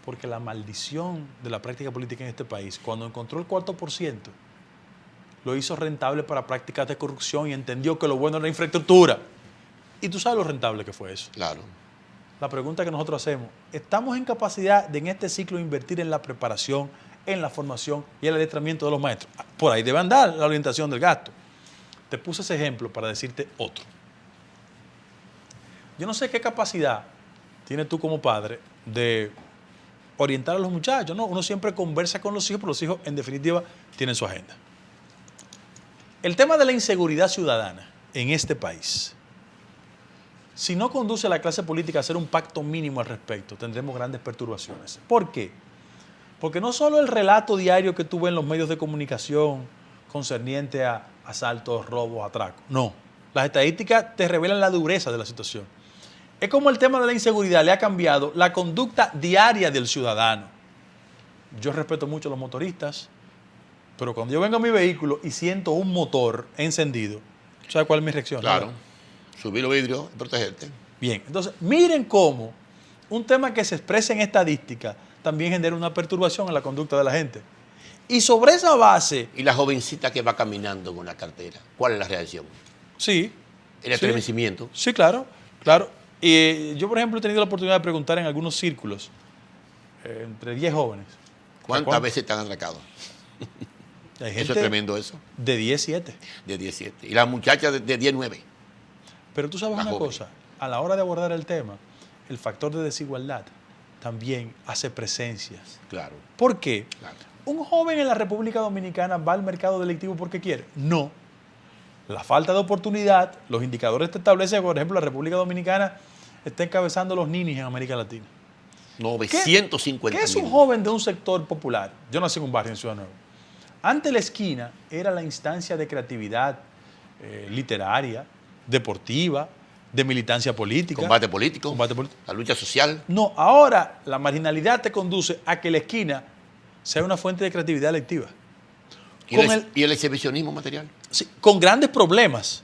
Porque la maldición de la práctica política en este país, cuando encontró el 4%, lo hizo rentable para prácticas de corrupción y entendió que lo bueno era la infraestructura. Y tú sabes lo rentable que fue eso. Claro. La pregunta que nosotros hacemos, ¿estamos en capacidad de en este ciclo invertir en la preparación, en la formación y el adiestramiento de los maestros? Por ahí debe andar la orientación del gasto. Te puse ese ejemplo para decirte otro. Yo no sé qué capacidad tienes tú como padre de orientar a los muchachos, ¿no? Uno siempre conversa con los hijos, pero los hijos, en definitiva, tienen su agenda. El tema de la inseguridad ciudadana en este país, si no conduce a la clase política a hacer un pacto mínimo al respecto, tendremos grandes perturbaciones. ¿Por qué? Porque no solo el relato diario que tú ves en los medios de comunicación concerniente a asaltos, robos, atracos. No. Las estadísticas te revelan la dureza de la situación. Es como el tema de la inseguridad le ha cambiado la conducta diaria del ciudadano. Yo respeto mucho a los motoristas, pero cuando yo vengo a mi vehículo y siento un motor encendido, ¿sabes cuál es mi reacción? Claro. ¿No? Subir los vidrios y protegerte. Bien, entonces miren cómo un tema que se expresa en estadística también genera una perturbación en la conducta de la gente. Y sobre esa base... Y la jovencita que va caminando con la cartera, ¿cuál es la reacción? Sí. El estremecimiento. Sí, claro, claro. Y yo, por ejemplo, he tenido la oportunidad de preguntar en algunos círculos, entre 10 jóvenes. ¿Cuántas veces te han atracado? Hay gente eso es tremendo eso. De 17. De 17. Y las muchachas de 19. Pero tú sabes una cosa, a la hora de abordar el tema, el factor de desigualdad también hace presencia. Claro. ¿Por qué? Claro. ¿Un joven en la República Dominicana va al mercado delictivo porque quiere? No. La falta de oportunidad, los indicadores te establecen, por ejemplo, la República Dominicana está encabezando los ninis en América Latina. 950 ¿Qué es un mil. joven de un sector popular? Yo nací en un barrio en Ciudad Nueva. Antes la esquina era la instancia de creatividad literaria, deportiva, de militancia política. Combate político, Combate político. la lucha social. No, ahora la marginalidad te conduce a que la esquina sea una fuente de creatividad lectiva. Y el exhibicionismo material. Sí, con grandes problemas.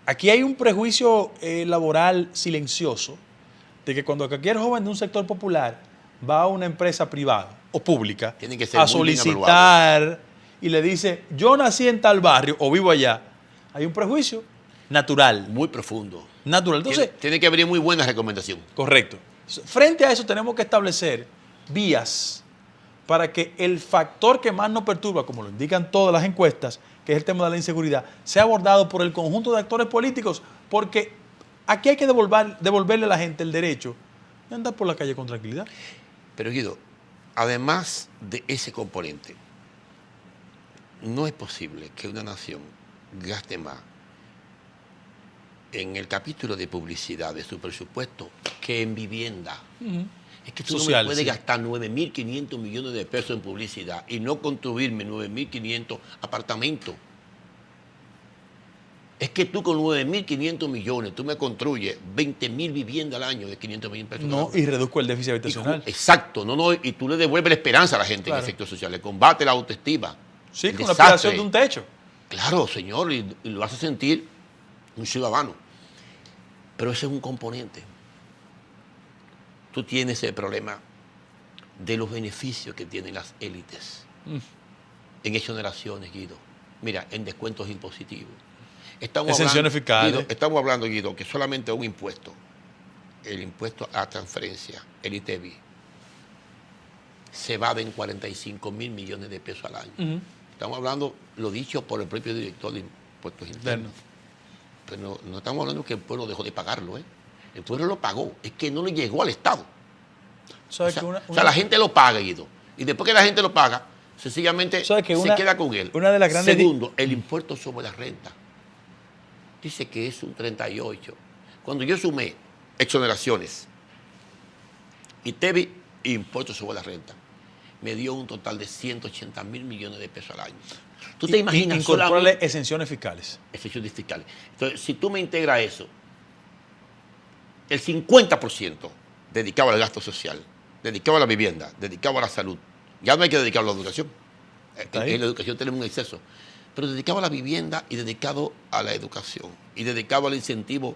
Aquí hay un prejuicio laboral silencioso de que cuando cualquier joven de un sector popular va a una empresa privada o pública Tiene que ser a muy bien solicitar y le dice, yo nací en tal barrio o vivo allá, hay un prejuicio natural. Muy profundo. Natural. Entonces, Tiene que haber muy buena recomendación. correcto. Frente a eso tenemos que establecer vías para que el factor que más nos perturba, como lo indican todas las encuestas, que es el tema de la inseguridad, sea abordado por el conjunto de actores políticos, porque aquí hay que devolverle a la gente el derecho de andar por la calle con tranquilidad. Pero Guido, además de ese componente, no es posible que una nación gaste más en el capítulo de publicidad de su presupuesto que en vivienda. Es que tú Social, no me puedes sí. gastar 9.500 millones de pesos en publicidad y no construirme 9.500 apartamentos. Es que tú con 9.500 millones, tú me construyes 20.000 viviendas al año de 500 mil pesos. No, y reduzco el déficit habitacional. Exacto, y tú le devuelves la esperanza a la gente Claro. en el sector social, le combate la autoestima. Sí, el con la desastre. aspiración de un techo. Claro, señor, y lo hace sentir un ciudadano. Pero ese es un componente. Tú tienes el problema de los beneficios que tienen las élites en exoneraciones, Guido. Mira, en descuentos impositivos. Exenciones fiscales. Guido, estamos hablando, Guido, que solamente un impuesto, el impuesto a transferencia, el ITEVI, se va en 45 mil millones de pesos al año. Estamos hablando, lo dicho por el propio director de impuestos internos. Pero no estamos hablando que el pueblo dejó de pagarlo, ¿eh? El pueblo lo pagó, es que no le llegó al Estado. ¿Sabes O que sea, la gente lo paga, Guido. Y después que la gente lo paga, sencillamente ¿sabes que se queda con él. una de las grandes Segundo, el impuesto sobre la renta. Dice que es un 38. Cuando yo sumé exoneraciones, ITEVI e impuestos sobre la renta, me dio un total de 180 mil millones de pesos al año. ¿Tú te imaginas incorporarle exenciones fiscales? exenciones fiscales? Entonces, si tú me integras eso, el 50% dedicado al gasto social, dedicado a la vivienda, dedicado a la salud, ya no hay que dedicarlo a la educación. En la educación tenemos un exceso. Pero dedicado a la vivienda y dedicado a la educación y dedicado al incentivo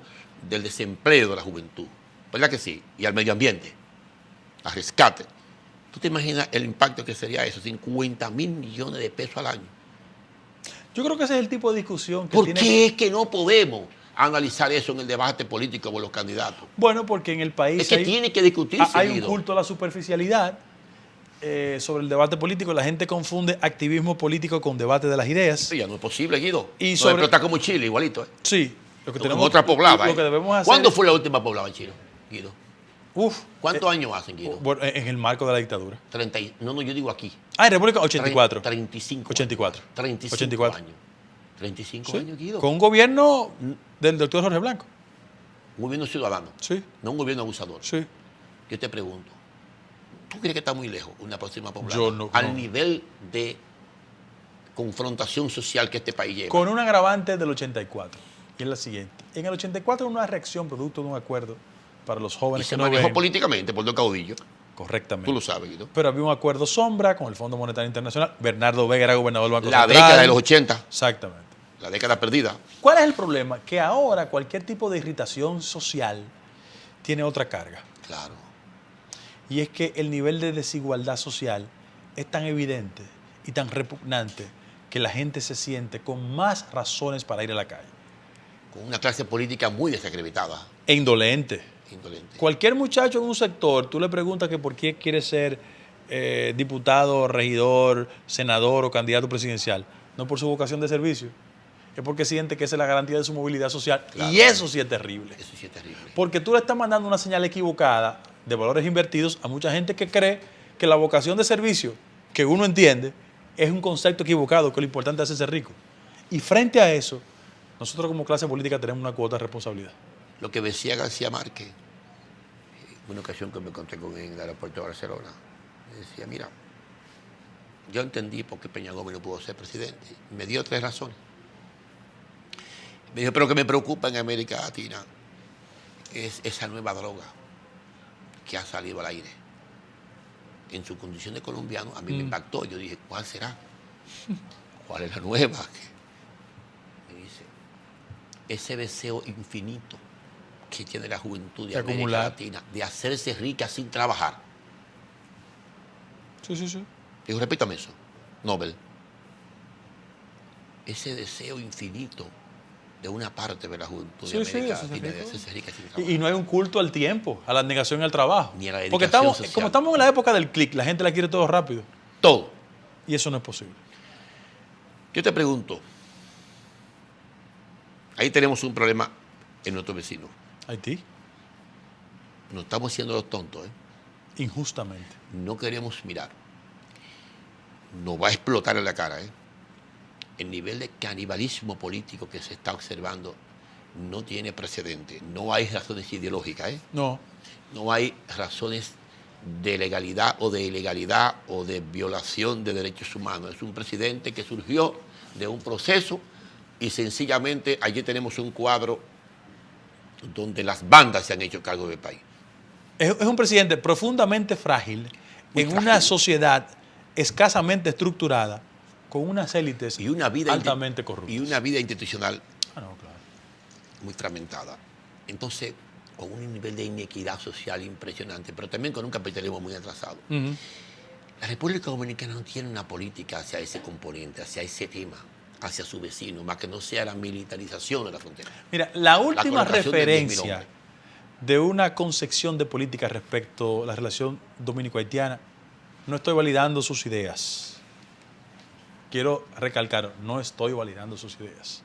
del desempleo de la juventud. ¿Verdad que sí? Y al medio ambiente, a rescate. ¿Tú te imaginas el impacto que sería eso? 50 mil millones de pesos al año. Yo creo que ese es el tipo de discusión que ¿Por tiene... qué es que no podemos analizar eso en el debate político con los candidatos? Bueno, porque en el país Es que tiene que discutirse, hay un Guido. culto a la superficialidad sobre el debate político. La gente confunde activismo político con debate de las ideas. Eso ya no es posible, Guido. Y No, sobre- pero está como Chile, igualito. Sí, lo que Como tenemos, otra poblada. lo que debemos hacer. ¿Cuándo fue la última poblada en Chile, Guido? Uf, ¿Cuántos años hacen, Guido? bueno, en el marco de la dictadura. No, yo digo aquí. Ah, en República 84. 35. 84. 35 84. años. 35 Sí, años, Guido. con un gobierno del doctor Jorge Blanco. Un gobierno ciudadano, Sí, no un gobierno abusador. sí. Yo te pregunto, ¿tú crees que está muy lejos una próxima poblada? Yo no- Al no. nivel de confrontación social que este país lleva. Con un agravante del 84. Y es la siguiente. En el 84 hubo una reacción producto de un acuerdo para los Y jóvenes se que no manejó ven políticamente por dos caudillos. correctamente. Tú lo sabes, Guido. Pero había un acuerdo sombra con el Fondo Monetario Internacional. Bernardo Vega era gobernador del Banco La Central. década de los 80, Exactamente. la década perdida. ¿Cuál es el problema? Que ahora cualquier tipo de irritación social tiene otra carga. Claro. Y es que el nivel de desigualdad social es tan evidente y tan repugnante que la gente se siente con más razones para ir a la calle. Con una clase política muy desacreditada, E indolente. indolente. Cualquier muchacho en un sector, tú le preguntas que por qué quiere ser diputado, regidor, senador o candidato presidencial. No por su vocación de servicio, es porque siente que esa es la garantía de su movilidad social. Claro. Y eso sí es terrible. Eso sí es terrible. Porque tú le estás mandando una señal equivocada de valores invertidos a mucha gente que cree que la vocación de servicio, que uno entiende, es un concepto equivocado, que lo importante es hacerse rico. Y frente a eso, nosotros como clase política tenemos una cuota de responsabilidad. Lo que decía García Márquez, Una ocasión que me encontré con él en el aeropuerto de Barcelona, me decía, mira, yo entendí por qué Peña Gómez no pudo ser presidente. Me dio 3 razones. Me dijo, pero lo que me preocupa en América Latina es esa nueva droga que ha salido al aire. En su condición de colombiano, a mí me impactó. Yo dije, ¿cuál será? ¿Cuál es la nueva? Me dice, ese deseo infinito que tiene la juventud de América Latina de hacerse rica sin trabajar. Sí, sí, sí. Digo, repítame eso. Nobel. Ese deseo infinito de una parte de la juventud de América Latina de hacerse rica sin trabajar. Y no hay un culto al tiempo, a la abnegación y al trabajo. Ni a la dedicación porque estamos, social. como estamos en la época del clic, la gente la quiere todo rápido. Todo. Y eso no es posible. Yo te pregunto, ahí tenemos un problema en nuestro vecino. Haití. Nos estamos haciendo los tontos, ¿eh? Injustamente. No queremos mirar. Nos va a explotar en la cara, ¿eh? El nivel de canibalismo político que se está observando no tiene precedente. No hay razones ideológicas, ¿eh? No. No hay razones de legalidad o de ilegalidad o de violación de derechos humanos. Es un presidente que surgió de un proceso y sencillamente allí tenemos un cuadro donde las bandas se han hecho cargo del país. Es un presidente profundamente frágil en una sociedad escasamente estructurada con unas élites y una vida altamente corruptas. Y una vida institucional claro. muy fragmentada. Entonces, con un nivel de inequidad social impresionante, pero también con un capitalismo muy atrasado. La República Dominicana no tiene una política hacia ese componente, hacia ese tema, hacia su vecino, más que no sea la militarización de la frontera. Mira, la última referencia de una concepción de política respecto a la relación dominico-haitiana, no estoy validando sus ideas. Quiero recalcar, no estoy validando sus ideas.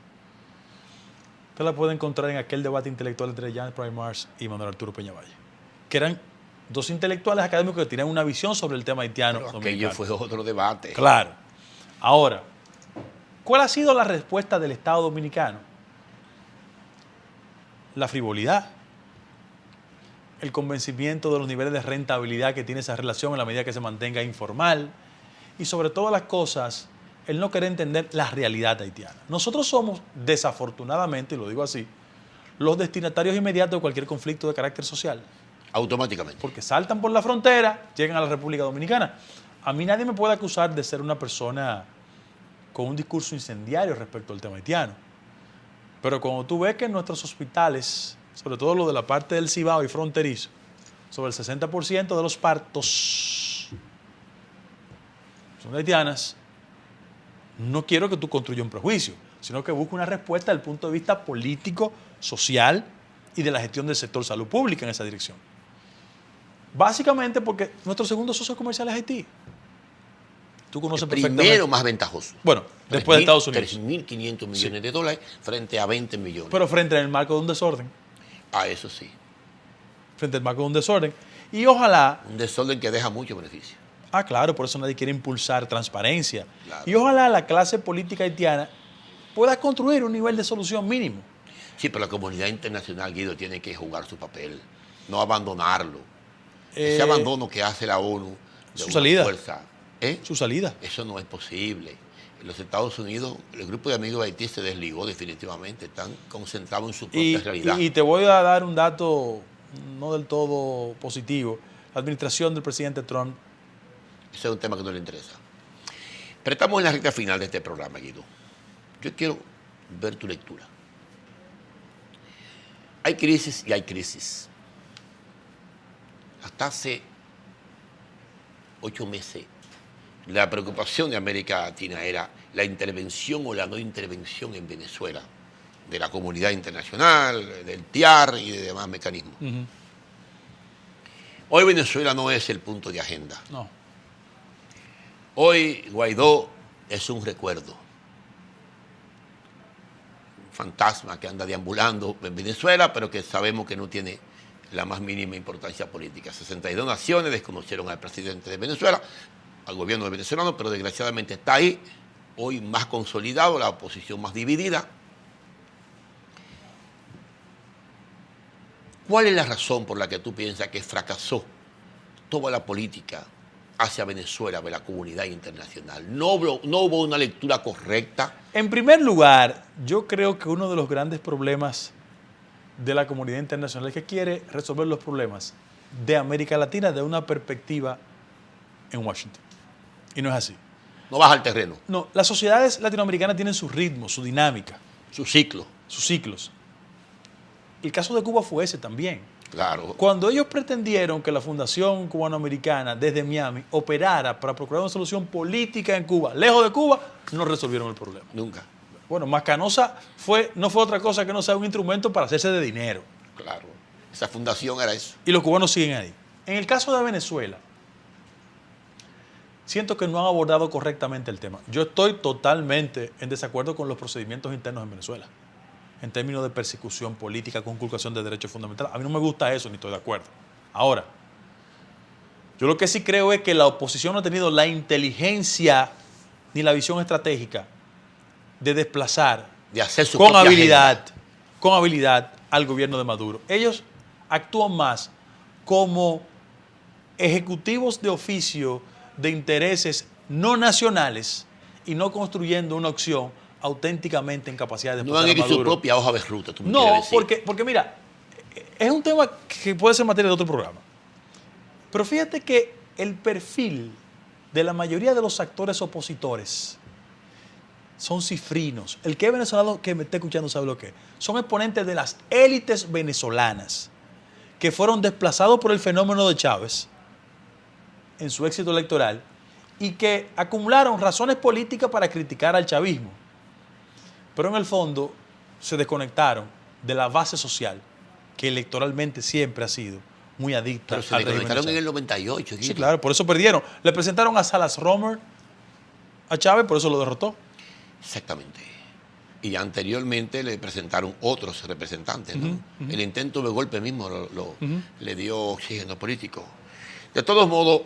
Usted la puede encontrar en aquel debate intelectual entre Jan Primars y Manuel Arturo Peñavalle, que eran dos intelectuales académicos que tenían una visión sobre el tema haitiano. Pero aquello fue otro debate. Claro. Ahora, ¿cuál ha sido la respuesta del Estado dominicano? La frivolidad, el convencimiento de los niveles de rentabilidad que tiene esa relación en la medida que se mantenga informal y sobre todas las cosas, el no querer entender la realidad haitiana. Nosotros somos, desafortunadamente, y lo digo así, los destinatarios inmediatos de cualquier conflicto de carácter social. Automáticamente. Porque saltan por la frontera, llegan a la República Dominicana. A mí nadie me puede acusar de ser una persona con un discurso incendiario respecto al tema haitiano. Pero cuando tú ves que en nuestros hospitales, sobre todo lo de la parte del Cibao y fronterizo, sobre el 60% de los partos son haitianas, no quiero que tú construyas un prejuicio, sino que busques una respuesta desde el punto de vista político, social y de la gestión del sector salud pública en esa dirección. Básicamente porque nuestro segundo socio comercial es Haití. Tú conoces el perfectamente. Primero más ventajoso. Bueno, después de Estados Unidos. 3.500 millones de dólares frente a 20 millones. Pero frente al marco de un desorden. Eso sí. Frente al marco de un desorden. Y ojalá... Un desorden que deja mucho beneficio. Claro, por eso nadie quiere impulsar transparencia. Claro. Y ojalá la clase política haitiana pueda construir un nivel de solución mínimo. Sí, pero la comunidad internacional, Guido, tiene que jugar su papel, no abandonarlo. Ese abandono que hace la ONU de su salida. Fuerza, su salida. Eso no es posible. En los Estados Unidos, el grupo de amigos de Haití se desligó definitivamente, están concentrados en su propia realidad. Y te voy a dar un dato no del todo positivo. La administración del presidente Trump. Ese es un tema que no le interesa. Pero estamos en la recta final de este programa, Guido. Yo quiero ver tu lectura. Hay crisis y hay crisis. Hasta hace 8 meses, la preocupación de América Latina era la intervención o la no intervención en Venezuela, de la comunidad internacional, del TIAR y de demás mecanismos. Hoy Venezuela no es el punto de agenda. No. Hoy Guaidó es un recuerdo. Un fantasma que anda deambulando en Venezuela, pero que sabemos que no tiene la más mínima importancia política. 62 naciones desconocieron al presidente de Venezuela, al gobierno venezolano, pero desgraciadamente está ahí, hoy más consolidado, la oposición más dividida. ¿Cuál es la razón por la que tú piensas que fracasó toda la política hacia Venezuela de la comunidad internacional? ¿No hubo una lectura correcta? En primer lugar, yo creo que uno de los grandes problemas de la comunidad internacional es que quiere resolver los problemas de América Latina de una perspectiva en Washington. Y no es así. No baja al terreno. No, las sociedades latinoamericanas tienen su ritmo, su dinámica, Su ciclo. sus ciclos. El caso de Cuba fue ese también. Claro. Cuando ellos pretendieron que la Fundación Cubanoamericana desde Miami operara para procurar una solución política en Cuba, lejos de Cuba, no resolvieron el problema. Nunca. Bueno, Mascanosa no fue otra cosa que no sea un instrumento para hacerse de dinero. Claro. Esa fundación era eso. Y los cubanos siguen ahí. En el caso de Venezuela, siento que no han abordado correctamente el tema. Yo estoy totalmente en desacuerdo con los procedimientos internos en Venezuela, en términos de persecución política, conculcación de derechos fundamentales. A mí no me gusta eso, ni estoy de acuerdo. Ahora, yo lo que sí creo es que la oposición no ha tenido la inteligencia ni la visión estratégica de desplazar De hacer su con propia agenda. habilidad al gobierno de Maduro. Ellos actúan más como ejecutivos de oficio de intereses no nacionales y no construyendo una opción auténticamente en capacidad de No han desplazar a hecho su Maduro. propia hoja de ruta, tú me No, quieres decir. porque mira, es un tema que puede ser materia de otro programa. Pero fíjate que el perfil de la mayoría de los actores opositores son cifrinos. El que es venezolano que me está escuchando sabe lo que es. Son exponentes de las élites venezolanas que fueron desplazados por el fenómeno de Chávez en su éxito electoral y que acumularon razones políticas para criticar al chavismo. Pero en el fondo se desconectaron de la base social que electoralmente siempre ha sido muy adicta Pero se al régimen de desconectaron en Chávez. el 98. Sí, Guido. claro, por eso perdieron. Le presentaron a Salas Romer a Chávez, por eso lo derrotó. Exactamente. Y anteriormente le presentaron otros representantes, ¿no? El intento de golpe mismo le dio oxígeno político. De todos modos,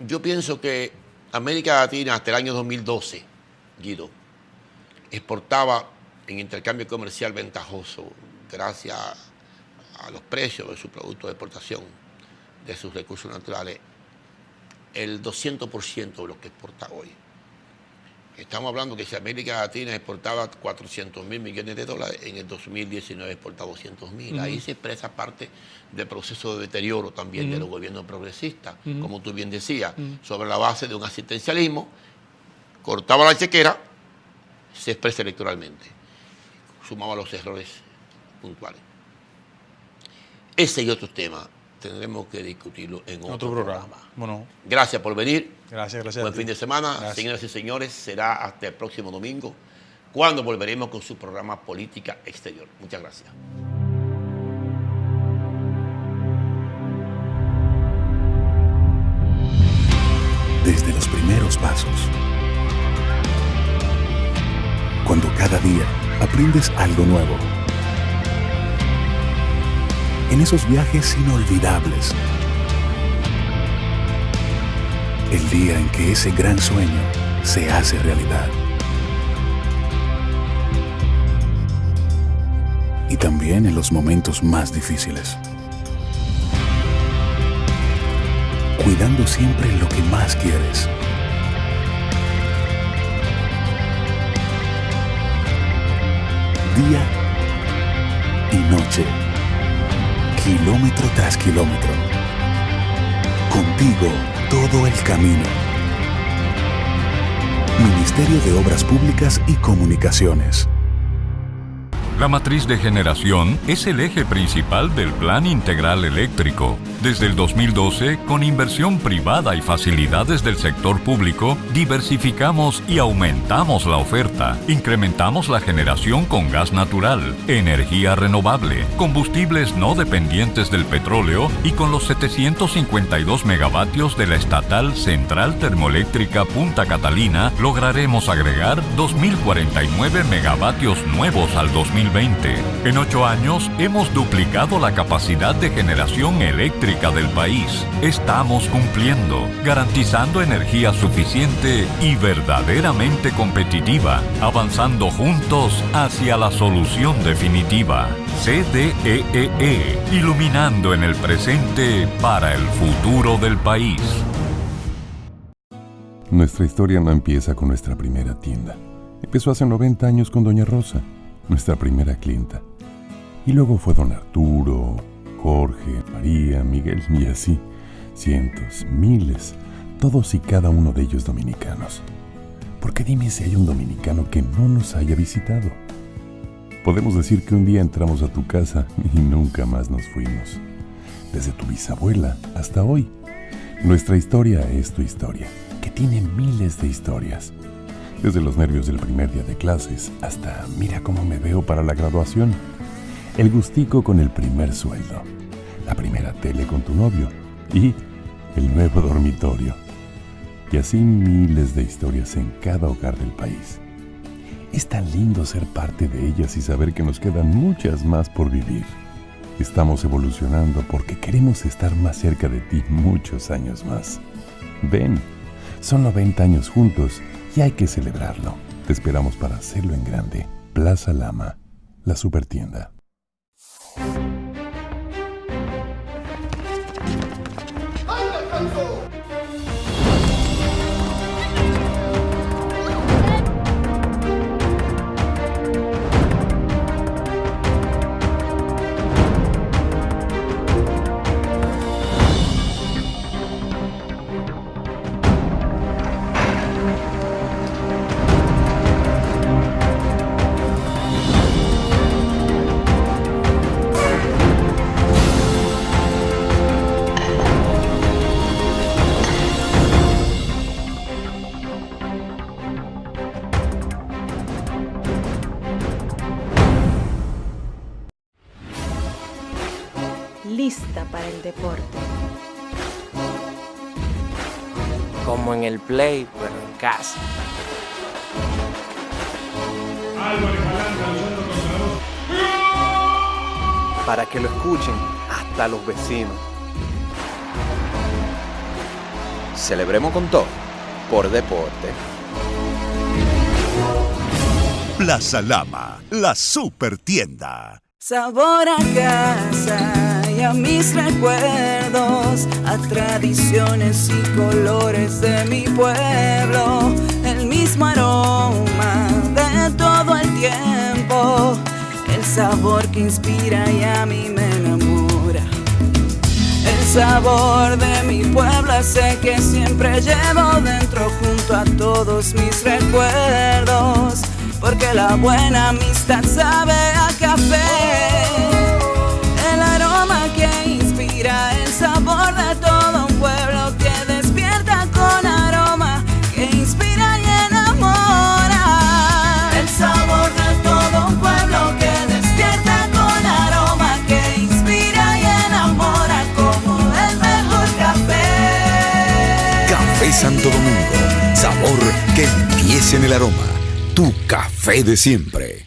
yo pienso que América Latina hasta el año 2012, Guido, exportaba en intercambio comercial ventajoso gracias a los precios de sus productos de exportación, de sus recursos naturales, el 200% de lo que exporta hoy. Estamos hablando que si América Latina exportaba 400.000 millones de dólares, en el 2019 exporta 200.000. Ahí se expresa parte del proceso de deterioro también de los gobiernos progresistas, como tú bien decías, sobre la base de un asistencialismo, cortaba la chequera, se expresa electoralmente, sumaba los errores puntuales. Ese y otros temas tendremos que discutirlo en otro programa. Bueno, Gracias por venir. gracias Buen a ti. fin de semana, Gracias. señoras y señores. Será hasta el próximo domingo, cuando volveremos con su programa Política Exterior. Muchas gracias. Desde los primeros pasos. Cuando cada día aprendes algo nuevo. En esos viajes inolvidables. El día en que ese gran sueño se hace realidad. Y también en los momentos más difíciles. Cuidando siempre lo que más quieres. Día y noche. Kilómetro tras kilómetro. Contigo todo el camino. Ministerio de Obras Públicas y Comunicaciones. La matriz de generación es el eje principal del Plan Integral Eléctrico. Desde el 2012, con inversión privada y facilidades del sector público, diversificamos y aumentamos la oferta. Incrementamos la generación con gas natural, energía renovable, combustibles no dependientes del petróleo y con los 752 megavatios de la estatal Central Termoeléctrica Punta Catalina, lograremos agregar 2.049 megavatios nuevos al 2020. En 8 años hemos duplicado la capacidad de generación eléctrica del país. Estamos cumpliendo, garantizando energía suficiente y verdaderamente competitiva, avanzando juntos hacia la solución definitiva. CDEE, iluminando en el presente para el futuro del país. Nuestra historia no empieza con nuestra primera tienda. Empezó hace 90 años con Doña Rosa, nuestra primera clienta. Y luego fue Don Arturo, Jorge, María, Miguel y así, cientos, miles, todos y cada uno de ellos dominicanos. Porque dime si hay un dominicano que no nos haya visitado. Podemos decir que un día entramos a tu casa y nunca más nos fuimos. Desde tu bisabuela hasta hoy. Nuestra historia es tu historia, que tiene miles de historias. Desde los nervios del primer día de clases hasta mira cómo me veo para la graduación. El gustico con el primer sueldo. La primera tele con tu novio. Y el nuevo dormitorio. Y así miles de historias en cada hogar del país. Es tan lindo ser parte de ellas y saber que nos quedan muchas más por vivir. Estamos evolucionando porque queremos estar más cerca de ti muchos años más. Ven, son 90 años juntos y hay que celebrarlo. Te esperamos para hacerlo en grande. Plaza Lama, la supertienda. Lista para el deporte. Como en el play, pero en casa. Para que lo escuchen hasta los vecinos. Celebremos con todo, por deporte. Plaza Lama, la supertienda. Sabor a casa y a mis recuerdos, a tradiciones y colores de mi pueblo, el mismo aroma de todo el tiempo, el sabor que inspira y a mí me enamora. El sabor de mi pueblo ese que siempre llevo dentro junto a todos mis recuerdos, porque la buena amistad sabe a café. El aroma que inspira, el sabor de todo un pueblo que despierta con aroma, que inspira y enamora. El sabor de todo un pueblo que despierta con aroma, que inspira y enamora como el mejor café. Café Santo Domingo, sabor que empieza en el aroma. Tu café de siempre.